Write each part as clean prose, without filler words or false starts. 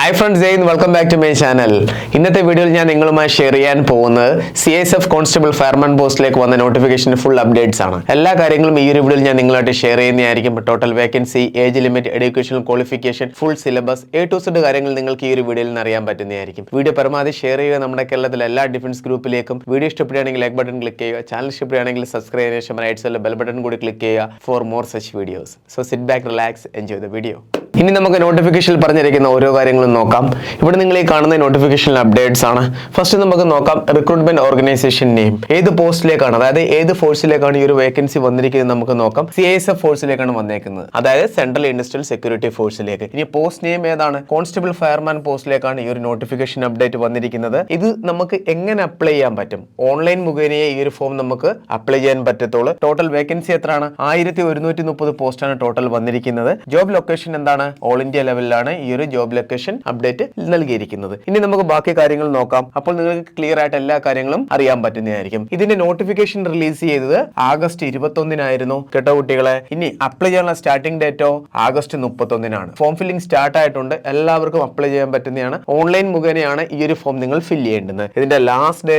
Hi friends, welcome back to my channel. ഇന്നത്തെ വീഡിയോയിൽ ഞാൻ നിങ്ങളുമായി ഷെയർ ചെയ്യാൻ പോകുന്നത് CISF കോൺസ്റ്റബിൾ ഫയർമാൻ പോസ്റ്റിലേക്ക് വന്ന നോട്ടിഫിക്കേഷൻ ഫുൾ അപ്ഡേറ്റ്സ് ആണ്. എല്ലാ കാര്യങ്ങളും ഈ ഒരു വീഡിയോയിൽ ഞാൻ നിങ്ങളായിട്ട് ഷെയർ ചെയ്യുന്നതായിരിക്കും. Total vacancy, age limit, education qualification, full syllabus, A to Z കാര്യങ്ങൾ നിങ്ങൾക്ക് ഈ ഒരു വീഡിയോയിൽ നിന്ന് അറിയാൻ പറ്റുന്നതായിരിക്കും. വീഡിയോ പരമാവധി ഷെയർ ചെയ്യുക. നമ്മുടെ കേരളത്തിലെ എല്ലാ ഡിഫൻസ് ഗ്രൂപ്പിലേക്കും. വീഡിയോ ഇഷ്ടപ്പെടുകയാണെങ്കിൽ ലൈക്ക് ബട്ടൺ ക്ലിക്ക് ചെയ്യുക. ചാനൽ ഇഷ്ടപ്പെടുകയാണെങ്കിൽ സബ്സ്ക്രൈബ് ചെയ്തതിനു ശേഷം റൈറ്റ് സൈഡിലെ ബെൽ ബട്ടൺ കൂടി ക്ലിക്ക് ചെയ്യുക for more such videos. So sit back, relax, enjoy the video. ഇനി നമുക്ക് നോട്ടിഫിക്കേഷനിൽ പറഞ്ഞിരിക്കുന്ന ഓരോ കാര്യങ്ങളും നോക്കാം. ഇവിടെ നിങ്ങൾ ഈ കാണുന്ന നോട്ടിഫിക്കേഷൻ അപ്ഡേറ്റ്സ് ആണ്. ഫസ്റ്റ് നമുക്ക് നോക്കാം റിക്രൂട്ട്മെന്റ് ഓർഗനൈസേഷൻ നെയിം. ഏത് പോസ്റ്റിലേക്കാണ്, അതായത് ഏത് ഫോഴ്സിലേക്കാണ് ഈ ഒരു വേക്കൻസി വന്നിരിക്കുന്നത് നമുക്ക് നോക്കാം. CISF ഫോഴ്സിലേക്കാണ് വന്നേക്കുന്നത്, അതായത് സെൻട്രൽ ഇൻഡസ്ട്രിയൽ സെക്യൂരിറ്റി ഫോഴ്സിലേക്ക്. ഇനി പോസ്റ്റ് നെയിം ഏതാണ്? കോൺസ്റ്റബിൾ ഫയർമാൻ പോസ്റ്റിലേക്കാണ് ഈ ഒരു നോട്ടിഫിക്കേഷൻ അപ്ഡേറ്റ് വന്നിരിക്കുന്നത്. ഇത് നമുക്ക് എങ്ങനെ അപ്ലൈ ചെയ്യാൻ പറ്റും? ഓൺലൈൻ മുഖേനയെ ഈ ഒരു ഫോം നമുക്ക് അപ്ലൈ ചെയ്യാൻ പറ്റത്തുള്ളൂ. ടോട്ടൽ വേക്കൻസി എത്രയാണ്? 1130 പോസ്റ്റാണ് ടോട്ടൽ വന്നിരിക്കുന്നത്. ജോബ് ലൊക്കേഷൻ എന്താണ്? ഓൾ ഇന്ത്യ ലെവലിലാണ് ഈ ഒരു ജോബ് ലൊക്കേഷൻ അപ്ഡേറ്റ് നൽകിയിരിക്കുന്നത്. ഇനി നമുക്ക് ബാക്കി കാര്യങ്ങൾ നോക്കാം. അപ്പോൾ നിങ്ങൾക്ക് ക്ലിയർ ആയിട്ട് എല്ലാ കാര്യങ്ങളും അറിയാൻ പറ്റുന്നതായിരിക്കും. ഇതിന്റെ നോട്ടിഫിക്കേഷൻ റിലീസ് ചെയ്തത് ആഗസ്റ്റ് 21 കേട്ടോ കുട്ടികളെ. ഇനി അപ്ലൈ ചെയ്യാനുള്ള സ്റ്റാർട്ടിംഗ് ഡേറ്റോ ആഗസ്റ്റ് 31. ഫോം ഫില്ലിംഗ് സ്റ്റാർട്ട് ആയിട്ടുണ്ട്. എല്ലാവർക്കും അപ്ലൈ ചെയ്യാൻ പറ്റുന്നതാണ്. ഓൺലൈൻ മുഖേനയാണ് ഈ ഒരു ഫോം നിങ്ങൾ ഫില്ല് ചെയ്യേണ്ടത്. ഇതിന്റെ ലാസ്റ്റ്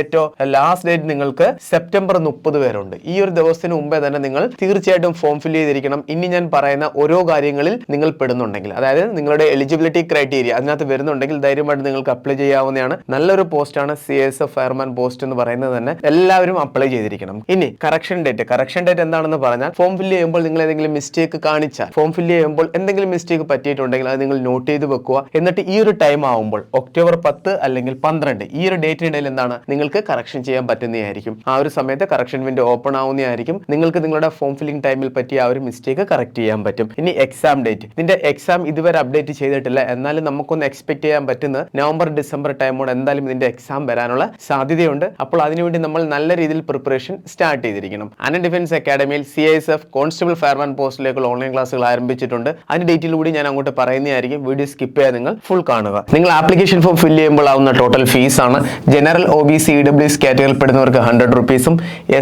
ഡേറ്റ് നിങ്ങൾക്ക് സെപ്റ്റംബർ 30 വരെ ഉണ്ട്. ഈ ഒരു ദിവസത്തിന് മുമ്പേ തന്നെ നിങ്ങൾ തീർച്ചയായിട്ടും ഫോം ഫില്ല് ചെയ്തിരിക്കണം. ഇനി ഞാൻ പറയുന്ന ഓരോ കാര്യങ്ങളിൽ നിങ്ങൾ പെടുന്നുണ്ടെങ്കിൽ, അതായത് നിങ്ങളുടെ എലിജിബിലിറ്റി ക്രൈറ്റീരിയ അതിനകത്ത് വരുന്നുണ്ടെങ്കിൽ ധൈര്യമായിട്ട് നിങ്ങൾക്ക് അപ്ലൈ ചെയ്യാവുന്നതാണ്. നല്ലൊരു പോസ്റ്റാണ് CISF ഫയർമാൻ പോസ്റ്റ് എന്ന് പറയുന്നത്. തന്നെ എല്ലാവരും അപ്ലൈ ചെയ്തിരിക്കണം. ഇനി കറക്ഷൻ ഡേറ്റ് എന്താണെന്ന് പറഞ്ഞാൽ, ഫോം ഫില്ല് ചെയ്യുമ്പോൾ നിങ്ങൾ ഏതെങ്കിലും മിസ്റ്റേക്ക് കാണിച്ചാൽ, ഫോം ഫില്ല് ചെയ്യുമ്പോൾ എന്തെങ്കിലും മിസ്റ്റേക്ക് പറ്റിയിട്ടുണ്ടെങ്കിൽ അത് നിങ്ങൾ നോട്ട് ചെയ്ത് വെക്കുക. എന്നിട്ട് ഈ ഒരു ടൈം ആവുമ്പോൾ ഒക്ടോബർ 10 അല്ലെങ്കിൽ 12 ഈ ഒരു ഡേറ്റിനിടയിൽ എന്താണ് നിങ്ങൾക്ക് കറക്ഷൻ ചെയ്യാൻ പറ്റുന്നതായിരിക്കും. ആ ഒരു സമയത്ത് കറക്ഷൻ വിൻഡോ ഓപ്പൺ ആവുന്നതായിരിക്കും. നിങ്ങൾക്ക് നിങ്ങളുടെ ഫോം ഫില്ലിംഗ് ടൈമിൽ പറ്റിയ ആ ഒരു മിസ്റ്റേക്ക് കറക്റ്റ് ചെയ്യാൻ പറ്റും. ഇനി എക്സാം ഡേറ്റ്. ഇതിന്റെ എക്സാം ഇതുവരെ അപ്ഡേറ്റ് ചെയ്തിട്ടില്ല. എന്നാലും നമുക്കൊന്ന് എക്സ്പെക്ട് ചെയ്യാൻ പറ്റുന്നത് നവംബർ ഡിസംബർ ടൈമോട് എന്തായാലും ഇതിന്റെ എക്സാം വരാനുള്ള സാധ്യതയുണ്ട്. അപ്പോൾ അതിനുവേണ്ടി നമ്മൾ നല്ല രീതിയിൽ പ്രിപ്പറേഷൻ സ്റ്റാർട്ട് ചെയ്തിരിക്കണം. അനൻ ഡിഫൻസ് അക്കാഡമിയിൽ CISF കോൺസ്റ്റബിൾ ഫയർമാൻ പോസ്റ്റിലേക്കുള്ള ഓൺലൈൻ ക്ലാസ്സുകൾ ആരംഭിച്ചിട്ടുണ്ട്. അതിന്റെ ഡീറ്റെയിൽ കൂടി ഞാൻ അങ്ങോട്ട് പറയുന്നതായിരിക്കും. വീഡിയോ സ്കിപ്പ് ചെയ്യാതെ നിങ്ങൾ ഫുൾ കാണുക. നിങ്ങൾ ആപ്ലിക്കേഷൻ ഫോം ഫില്ല് ചെയ്യുമ്പോൾ ആവുന്ന ടോട്ടൽ ഫീസ് ആണ്. ജനറൽ OBC EWS കാറ്റഗറിയിൽ പെടുന്നവർക്ക് 100 rupees,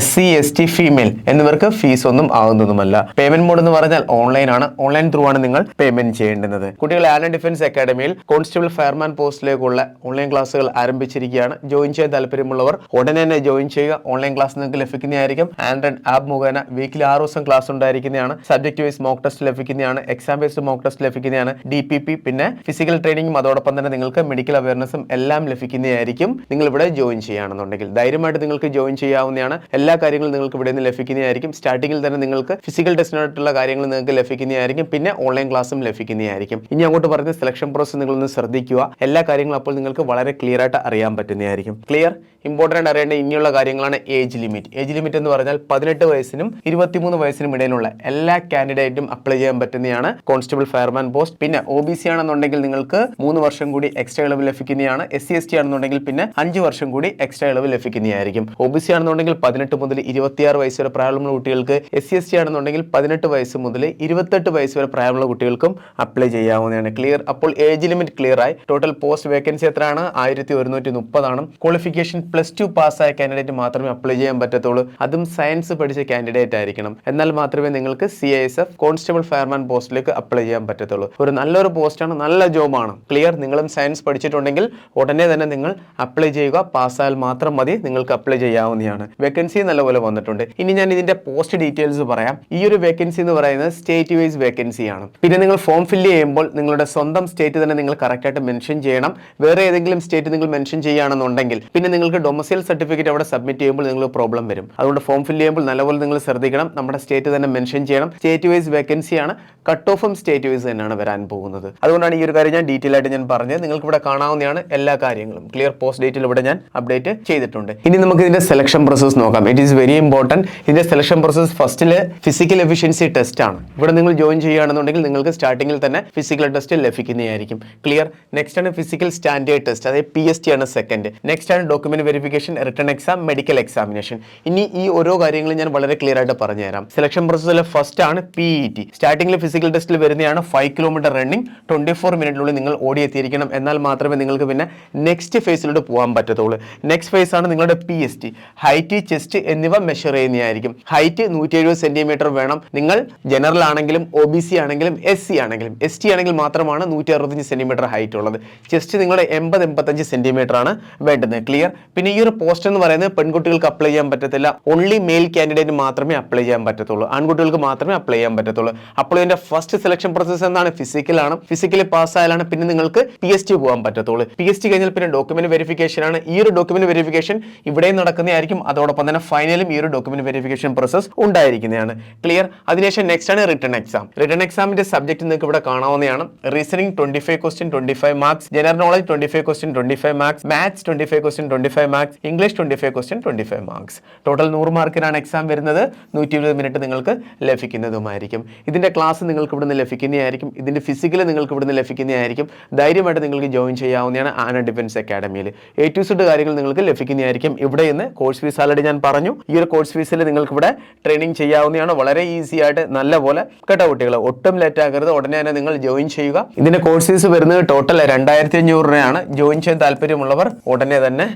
SC ST ഫീമെയിൽ എന്നിവർക്ക് ഫീസ് ഒന്നും ആവുന്നതുമല്ല. പേയ്മെന്റ് മോഡ് എന്ന് പറഞ്ഞാൽ ഓൺലൈൻ ആണ്. ഓൺലൈൻ ത്രൂ ആണ് നിങ്ങൾ പേയ്മെന്റ് ചെയ്യേണ്ടത്. കുട്ടികൾ ആലൻ ഡിഫൻസ് അക്കാഡമിയിൽ കോൺസ്റ്റബിൾ ഫയർമാൻ പോസ്റ്റിലേക്കുള്ള ഓൺലൈൻ ക്ലാസ്സുകൾ ആരംഭിച്ചിരിക്കുകയാണ്. ജോയിൻ ചെയ്യാൻ താല്പര്യമുള്ളവർ ഉടനെ തന്നെ ജോയിൻ ചെയ്യുക. ഓൺലൈൻ ക്ലാസ് നിങ്ങൾക്ക് ലഭിക്കുന്നതായിരിക്കും. ആൻഡ്രോയിഡ് ആപ്പ് മുഖേന വീക്കിലി 6 ദിവസം ക്ലാസ് ഉണ്ടായിരിക്കുന്നതാണ്. സബ്ജക്ട് വൈസ് മോക്ക് ടെസ്റ്റ് ലഭിക്കുന്നതാണ്. എക്സാം ബേസ്ഡ് മോക്ക് ടെസ്റ്റ് ലഭിക്കുന്നതാണ്. DPP പിന്നെ ഫിസിക്കൽ ട്രെയിനിങ്ങും അതോടൊപ്പം തന്നെ നിങ്ങൾക്ക് മെഡിക്കൽ അവയർനെസ്സും എല്ലാം ലഭിക്കുന്നതായിരിക്കും. നിങ്ങൾ ഇവിടെ ജോയിൻ ചെയ്യുകയാണെന്നുണ്ടെങ്കിൽ ധൈര്യമായിട്ട് നിങ്ങൾക്ക് ജോയിൻ ചെയ്യാവുന്നതാണ്. എല്ലാ കാര്യങ്ങളും നിങ്ങൾക്ക് ഇവിടെ നിന്ന് ലഭിക്കുന്നതായിരിക്കും. സ്റ്റാർട്ടിങ്ങിൽ തന്നെ നിങ്ങൾക്ക് ഫിസിക്കൽ ടെസ്റ്റിനായിട്ടുള്ള കാര്യങ്ങൾ നിങ്ങൾക്ക് ലഭിക്കുന്നതായിരിക്കും. പിന്നെ ഓൺലൈൻ ക്ലാസ്സും ലഭിക്കുന്നതായിരിക്കും. ഇനി അങ്ങോട്ട് പറഞ്ഞ സെലക്ഷൻ പ്രോസസ് നിങ്ങളൊന്ന് ശ്രദ്ധിക്കുക. എല്ലാ കാര്യങ്ങളും അപ്പോൾ നിങ്ങൾക്ക് വളരെ ക്ലിയർ ആയിട്ട് അറിയാൻ പറ്റുന്നതായിരിക്കും. ക്ലിയർ ഇമ്പോർട്ടൻ്റ് അറിയേണ്ട ഇനിയുള്ള കാര്യങ്ങളാണ് ഏജ് ലിമിറ്റ്. ഏജ് ലിമിറ്റ് എന്ന് പറഞ്ഞാൽ 18 വയസ്സിനും 23 വയസ്സിനും ഇടയിലുള്ള എല്ലാ കാൻഡിഡേറ്റും അപ്ലൈ ചെയ്യാൻ പറ്റുന്നതാണ് കോൺസ്റ്റബിൾ ഫയർമാൻ പോസ്റ്റ്. പിന്നെ OBC ആണെന്നുണ്ടെങ്കിൽ നിങ്ങൾക്ക് 3 വർഷം കൂടി എക്സ്ട്രാ ഇളവ് ലഭിക്കുന്നതാണ്. SC ST ആണെന്നുണ്ടെങ്കിൽ പിന്നെ 5 വർഷം കൂടി എക്സ്ട്രാ ഇളവ് ലഭിക്കുന്നതായിരിക്കും. OBC ആണെന്നുണ്ടെങ്കിൽ 18 മുതൽ 26 വയസ്സ് വരെ പ്രായമുള്ള കുട്ടികൾക്ക്, SC ST ആണെന്നുണ്ടെങ്കിൽ 18 വയസ്സ് മുതൽ 28 വയസ്സ് വരെ പ്രായമുള്ള കുട്ടികൾക്കും അപ്ലൈ ചെയ്യാവുന്നതാണ്. ക്ലിയർ. അപ്പോൾ ഏജ് ലിമിറ്റ് ക്ലിയർ ആയി. ടോട്ടൽ പോസ്റ്റ് വേക്കൻസി എത്രയാണ്? 1130 ആണ്. ക്വാളിഫിക്കേഷൻ +2 പാസ്സായ കാൻഡിഡേറ്റ് മാത്രമേ അപ്ലൈ ചെയ്യാൻ പറ്റത്തുള്ളൂ. അതും സയൻസ് പഠിച്ച കാൻഡിഡേറ്റ് ആയിരിക്കണം. എന്നാൽ മാത്രമേ നിങ്ങൾക്ക് CISF കോൺസ്റ്റബിൾ ഫയർമാൻ പോസ്റ്റിലേക്ക് അപ്ലൈ ചെയ്യാൻ പറ്റത്തുള്ളൂ. ഒരു നല്ലൊരു പോസ്റ്റാണ്, നല്ല ജോബാണ്. ക്ലിയർ. നിങ്ങളും സയൻസ് പഠിച്ചിട്ടുണ്ടെങ്കിൽ ഉടനെ തന്നെ നിങ്ങൾ അപ്ലൈ ചെയ്യുക. പാസ്സായാൽ മാത്രം മതി, നിങ്ങൾക്ക് അപ്ലൈ ചെയ്യാവുന്നതാണ്. വേക്കൻസി നല്ലപോലെ വന്നിട്ടുണ്ട്. ഇനി ഞാൻ ഇതിന്റെ പോസ്റ്റ് ഡീറ്റെയിൽസ് പറയാം. ഈ ഒരു വേക്കൻസി എന്ന് പറയുന്നത് സ്റ്റേറ്റ് വൈസ് വേക്കൻസിയാണ്. പിന്നെ നിങ്ങൾ ഫോം ഫില്ല് ചെയ്യുമ്പോൾ നിങ്ങളുടെ സ്വന്തം സ്റ്റേറ്റ് തന്നെ നിങ്ങൾ കറക്റ്റായിട്ട് മെൻഷൻ ചെയ്യണം. വേറെ ഏതെങ്കിലും സ്റ്റേറ്റ് നിങ്ങൾ മെൻഷൻ ചെയ്യുകയാണെന്നുണ്ടെങ്കിൽ പിന്നെ നിങ്ങൾക്ക് ഡൊമസൈൽ സർട്ടിഫിക്കറ്റ് അവിടെ സബ്മിറ്റ് ചെയ്യുമ്പോൾ നിങ്ങൾക്ക് പ്രോബ്ലം വരും. അതുകൊണ്ട് ഫോം ഫില്ല് ചെയ്യുമ്പോൾ നല്ലപോലെ നിങ്ങൾ ശ്രദ്ധിക്കണം. നമ്മുടെ സ്റ്റേറ്റ് തന്നെ മെൻഷൻ ചെയ്യണം. സ്റ്റേറ്റ് വൈസ് വേക്കൻസിയാണ്. കട്ട് ഓഫും സ്റ്റേറ്റ് വൈസ് തന്നെയാണ് വരാൻ പോകുന്നത്. അതുകൊണ്ടാണ് ഈ ഒരു കാര്യം ഞാൻ ഡീറ്റെയിൽ ആയിട്ട് ഞാൻ പറഞ്ഞത്. നിങ്ങൾക്ക് ഇവിടെ കാണാവുന്നതാണ് എല്ലാ കാര്യങ്ങളും. ക്ലിയർ. പോസ്റ്റ് ഡേറ്റിൽ ഇവിടെ ഞാൻ അപ്ഡേറ്റ് ചെയ്തിട്ടുണ്ട്. ഇനി നമുക്ക് ഇതിന്റെ സെലക്ഷൻ പ്രോസസ് നോക്കാം. It is very important. ഇതിന്റെ സെലക്ഷൻ പ്രോസസ് ഫസ്റ്റില് ഫിസിക്കൽ എഫിഷ്യൻസി ടെസ്റ്റ് ആണ്. ഇവിടെ നിങ്ങൾ ജോയിൻ ചെയ്യുകയാണെന്നുണ്ടെങ്കിൽ നിങ്ങൾക്ക് സ്റ്റാർട്ടിങ്ങിൽ തന്നെ ഫിസിക്കൽ ടെസ്റ്റ് ലഭിക്കുന്നതായിരിക്കും. ക്ലിയർ. നെക്സ്റ്റ് ആണ് ഫിസിക്കൽ സ്റ്റാൻഡേർഡ് ടെസ്റ്റ്, അതായത് PST ആണ് സെക്കൻഡ്. നെക്സ്റ്റ് ആണ് document verification, written exam, medical examination. ഇനി ഈ ഓരോ കാര്യങ്ങളും ഞാൻ വളരെ ക്ലിയർ ആയിട്ട് പറഞ്ഞുതരാം. സെലക്ഷൻ പ്രോസസ്സിലെ ഫസ്റ്റ് ആണ് PET. സ്റ്റാർട്ടിംഗിൽ ഫിസിക്കൽ ടെസ്റ്റിൽ വരുന്നതാണ് 5 കിലോമീറ്റർ റണ്ണിംഗ് 24 മിനിറ്റിനുള്ളിൽ നിങ്ങൾ ഓടിയെത്തിയിരിക്കണം. എന്നാൽ മാത്രമേ നിങ്ങൾക്ക് പിന്നെ നെക്സ്റ്റ് ഫേസിലോട്ട് പോകാൻ പറ്റത്തുള്ളൂ. നെക്സ്റ്റ് ഫേസ് ആണ് നിങ്ങളുടെ PST. ഹൈറ്റ്, ചെസ്റ്റ് എന്നിവ മെഷർ ചെയ്യുന്നതായിരിക്കും. ഹൈറ്റ് 170 സെന്റിമീറ്റർ വേണം. നിങ്ങൾ ജനറൽ ആണെങ്കിലും OBC ആണെങ്കിലും SC ആണെങ്കിലും ആണെങ്കിലും. ST ആണെങ്കിൽ മാത്രമാണ് 165 സെന്റിമീറ്റർ ഹൈറ്റ് ഉള്ളത്. ജസ്റ്റ് നിങ്ങളുടെ 80-85 സെന്റിമീറ്റർ ആണ് വേണ്ടുന്നത്. ക്ലിയർ. പിന്നെ ഈ ഒരു പോസ്റ്റ് എന്ന് പറയുന്നത് പെൺകുട്ടികൾക്ക് അപ്ലൈ ചെയ്യാൻ പറ്റത്തില്ല. ഓൺലി മെയിൽ കാൻഡിഡേറ്റ് മാത്രമേ അപ്ലൈ ചെയ്യാൻ പറ്റത്തുള്ളൂ. ആൺകുട്ടികൾക്ക് മാത്രമേ അപ്ലൈ ചെയ്യാൻ പറ്റത്തുള്ളൂ. അപ്പോൾ ഇതിന്റെ ഫസ്റ്റ് സെലക്ഷൻ പ്രോസസ് എന്താണ്? ഫിസിക്കലാണ്. ഫിസിക്കലി പാസ്സായാലാണ് പിന്നെ നിങ്ങൾക്ക് PST പോകാൻ പറ്റത്തുള്ളൂ. PST കഴിഞ്ഞാൽ പിന്നെ ഡോക്യുമെന്റ് വെരിഫിക്കേഷൻ ആണ്. ഈ ഒരു ഡോക്യുമെന്റ് വെരിഫിക്കേഷൻ ഇവിടെ നടക്കുന്നതായിരിക്കും. അതോടൊപ്പം തന്നെ ഫൈനലും ഈ ഒരു ഡോക്യുമെന്റ് വെരിഫിക്കേഷൻ പ്രോസസ് ഉണ്ടായിരിക്കുന്നതാണ്. ക്ലിയർ. അതിനുശേഷം നെക്സ്റ്റ് ആണ് റിട്ടൺ എക്സാം. റിട്ടൺ എക്സാമിന്റെ സബ്ജക്ട് നിങ്ങൾക്ക് ഇവിടെ കാണാവുന്നതാണ്. Reasoning 25 question 25 marks, general knowledge 25 question 25 marks, maths 25 question 25 marks, English 25 question 25 marks. Total 100 മാർക്കിനാണ് എക്സാം വരുന്നത്. 120 മിനിറ്റ് നിങ്ങൾക്ക് ലഭിക്കുന്നതുമായിരിക്കും. ഇതിന്റെ ക്ലാസ് നിങ്ങൾക്ക് ഇവിടുന്ന് ലഭിക്കുന്നതായിരിക്കും. ഇതിന്റെ ഫിസിക്കൽ നിങ്ങൾക്ക് ഇവിടുന്ന് ലഭിക്കുന്നതായിരിക്കും. ധൈര്യമായിട്ട് നിങ്ങൾക്ക് ജോയിൻ ചെയ്യാവുന്നതാണ് ആന ഡിഫൻസ് അക്കാഡമിയിൽ. A to Z കാര്യങ്ങൾ നിങ്ങൾക്ക് ലഭിക്കുന്നതായിരിക്കും. ഇവിടെ നിന്ന് കോഴ്സ് ഫീസ് ആൾറെഡി ഞാൻ പറഞ്ഞു. ഈ ഒരു കോഴ്സ് ഫീസിൽ നിങ്ങൾക്ക് ഇവിടെ ട്രെയിനിങ് ചെയ്യാവുന്നതാണ്. വളരെ ഈസി ആയിട്ട് നല്ലപോലെ കേട്ടോ കുട്ടികൾ. ഒട്ടും ലേറ്റ് ആകരുത്. ഉടനെ തന്നെ നിങ്ങൾ ജോയിൻ ചെയ്യുക. ഇതിന്റെ കോഴ്സ് ഫീസ് വരുന്നത് ടോട്ടൽ 2500 രൂപയാണ്. ജോയിൻ ചെയ്യാൻ താല്പര്യമുള്ളവർ ഉടനെ തന്നെ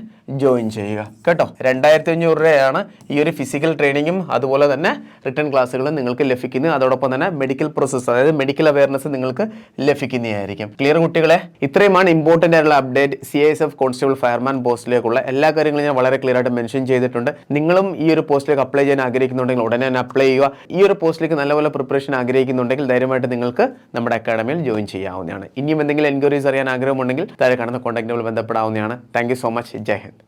ജോയിൻ ചെയ്യുക കേട്ടോ. 2500 രൂപയാണ് ഈ ഒരു ഫിസിക്കൽ ട്രെയിനിങ്ങും അതുപോലെ തന്നെ റിട്ടേൺ ക്ലാസ്സുകളും നിങ്ങൾക്ക് ലഭിക്കുന്നത്. അതോടൊപ്പം തന്നെ മെഡിക്കൽ പ്രോസസ്സ്, അതായത് മെഡിക്കൽ അവയർനെസ് നിങ്ങൾക്ക് ലഭിക്കുന്നതായിരിക്കും. ക്ലിയർ കുട്ടികളെ? ഇത്രയുമാണ് ഇമ്പോർട്ടൻ്റ് ആയിട്ടുള്ള അപ്ഡേറ്റ്. CISF കോൺസ്റ്റബിൾ ഫയർമാൻ പോസ്റ്റിലേക്കുള്ള എല്ലാ കാര്യങ്ങളും ഞാൻ വളരെ ക്ലിയർ ആയിട്ട് മെൻഷൻ ചെയ്തിട്ടുണ്ട്. നിങ്ങളും ഈ ഒരു പോസ്റ്റിലേക്ക് അപ്ലൈ ചെയ്യാൻ ആഗ്രഹിക്കുന്നുണ്ടെങ്കിൽ ഉടനെ തന്നെ അപ്ലൈ ചെയ്യുക. ഈ ഒരു പോസ്റ്റിലേക്ക് നല്ലപോലെ പ്രിപ്പറേഷൻ ആഗ്രഹിക്കുന്നുണ്ടെങ്കിൽ ധൈര്യമായിട്ട് നിങ്ങൾക്ക് നമ്മുടെ അക്കാഡമിയിൽ ജോയിൻ ചെയ്യാവുന്നതാണ്. ഇനിയും എന്തെങ്കിലും എൻക്വയറീസ് അറിയാൻ ആഗ്രഹമുണ്ടെങ്കിൽ താഴെ കാണുന്ന കോൺടാക്ട് നമ്പറിൽ ബന്ധപ്പെടാവുന്നതാണ്. Thank you so much. Jai Hind.